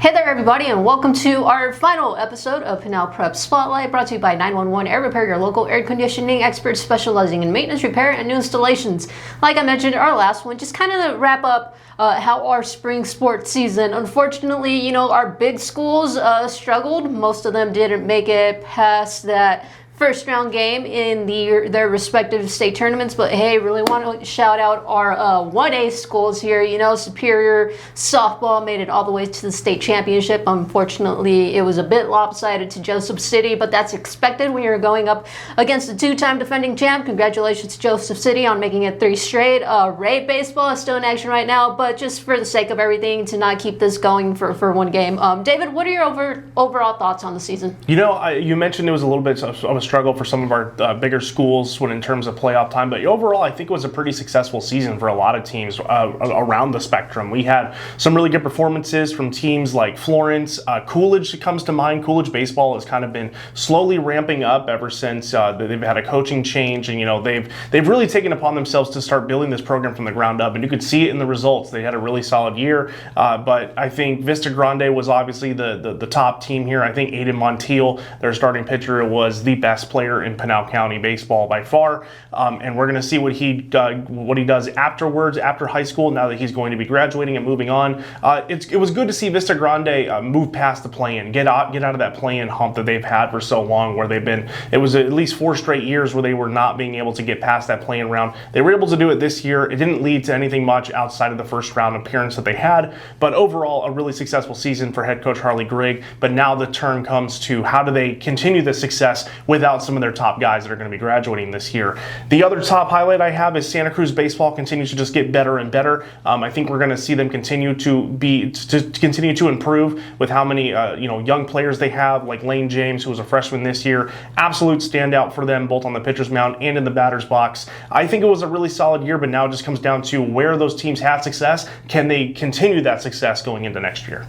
Hey there everybody, and welcome to our final episode of Pinal Prep Spotlight, brought to you by 911 Air Repair, your local air conditioning experts specializing in maintenance, repair, and new installations. Like I mentioned, our last one, just kind of to wrap up how our spring sports season. Unfortunately, our big schools struggled. Most of them didn't make it past that first round game in their respective state tournaments, but hey, really want to shout out our 1A schools here. Superior softball made it all the way to the state championship. Unfortunately, it was a bit lopsided to Joseph City, but that's expected when you're going up against a two-time defending champ. Congratulations to Joseph City on making it 3 straight. Ray baseball is still in action right now, but just for the sake of everything, to not keep this going for one game. David, what are your overall thoughts on the season? You mentioned it was a little bit of a struggle for some of our bigger schools in terms of playoff time, but overall I think it was a pretty successful season for a lot of teams around the spectrum. We had some really good performances from teams like Florence. Coolidge comes to mind. Coolidge baseball has kind of been slowly ramping up ever since they've had a coaching change, and they've really taken upon themselves to start building this program from the ground up, and you could see it in the results. They had a really solid year, but I think Vista Grande was obviously the top team here. I think Aiden Montiel, their starting pitcher, was the best player in Pinal County baseball by far, and we're going to see what he does afterwards, after high school, now that he's going to be graduating and moving on. It was good to see Vista Grande move past the play-in, get out of that play-in hump that they've had for so long, where it was at least 4 straight years where they were not being able to get past that play-in round. They were able to do it this year. It didn't lead to anything much outside of the first round appearance that they had, but overall a really successful season for head coach Harley Grigg. But now the turn comes to how do they continue the success without some of their top guys that are going to be graduating this year. The other top highlight I have is Santa Cruz baseball continues to just get better and better. I think we're going to see them continue to improve with how many young players they have, like Lane James, who was a freshman this year. Absolute standout for them, both on the pitcher's mound and in the batter's box. I think it was a really solid year, but now it just comes down to where those teams had success. Can they continue that success going into next year?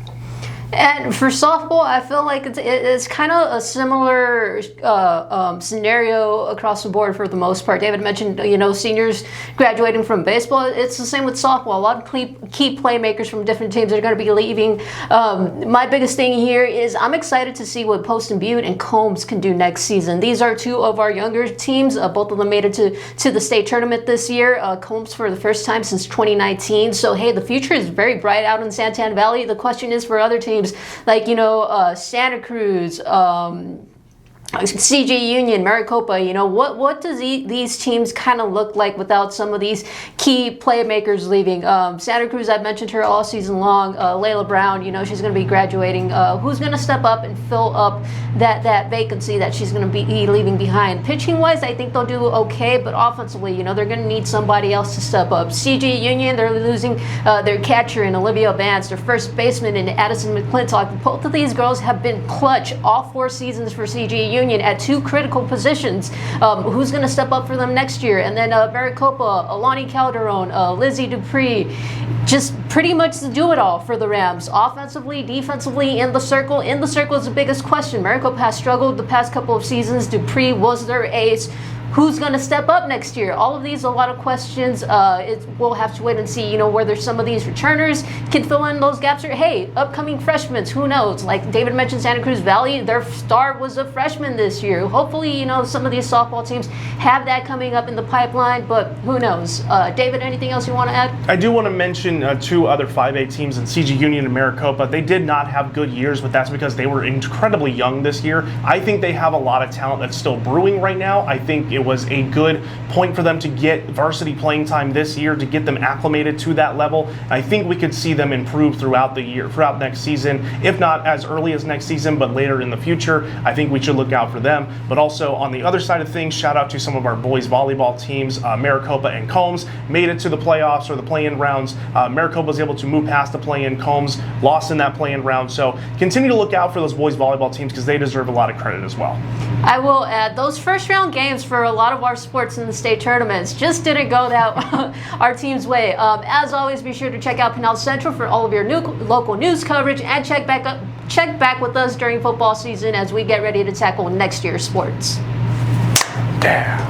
And for softball, I feel like it's kind of a similar scenario across the board for the most part. David mentioned, seniors graduating from baseball. It's the same with softball. A lot of key playmakers from different teams are going to be leaving. My biggest thing here is I'm excited to see what Poston Butte and Combs can do next season. These are 2 of our younger teams. Both of them made it to the state tournament this year. Combs for the first time since 2019. So, hey, the future is very bright out in Santan Valley. The question is for other teams, like Santa Cruz, CG Union, Maricopa, what does these teams kind of look like without some of these key playmakers leaving? Santa Cruz, I've mentioned her all season long. Layla Brown, she's going to be graduating. Who's going to step up and fill up that vacancy that she's going to be leaving behind? Pitching wise, I think they'll do okay, but offensively, they're going to need somebody else to step up. CG Union, they're losing their catcher in Olivia Vance, their first baseman in Addison McClintock. Both of these girls have been clutch all 4 seasons for CG Union at 2 critical positions. Who's going to step up for them next year? And then Maricopa, Alani Calderon, Lizzie Dupree, just pretty much to do it all for the Rams. Offensively, defensively, in the circle. In the circle is the biggest question. Maricopa has struggled the past couple of seasons. Dupree was their ace. Who's going to step up next year? All of these, a lot of questions. We'll have to wait and see, whether some of these returners can fill in those gaps, or hey, upcoming freshmen, who knows? Like David mentioned, Santa Cruz Valley, their star was a freshman this year. Hopefully, some of these softball teams have that coming up in the pipeline, but who knows? David, anything else you want to add? I do want to mention 2 other 5A teams in CG Union and Maricopa. They did not have good years, but that's because they were incredibly young this year. I think they have a lot of talent that's still brewing right now. I think it was a good point for them to get varsity playing time this year, to get them acclimated to that level. I think we could see them improve throughout the year, throughout next season, if not as early as next season, but later in the future. I think we should look out for them. But also on the other side of things, shout out to some of our boys volleyball teams. Maricopa and Combs made it to the playoffs or the play-in rounds. Maricopa was able to move past the play-in. Combs lost in that play-in round. So continue to look out for those boys volleyball teams, because they deserve a lot of credit as well. I will add, those first round games for a lot of our sports in the state tournaments just didn't go that our team's way. As always, be sure to check out Pinal Central for all of your new local news coverage, and check back with us during football season as we get ready to tackle next year's sports. Damn.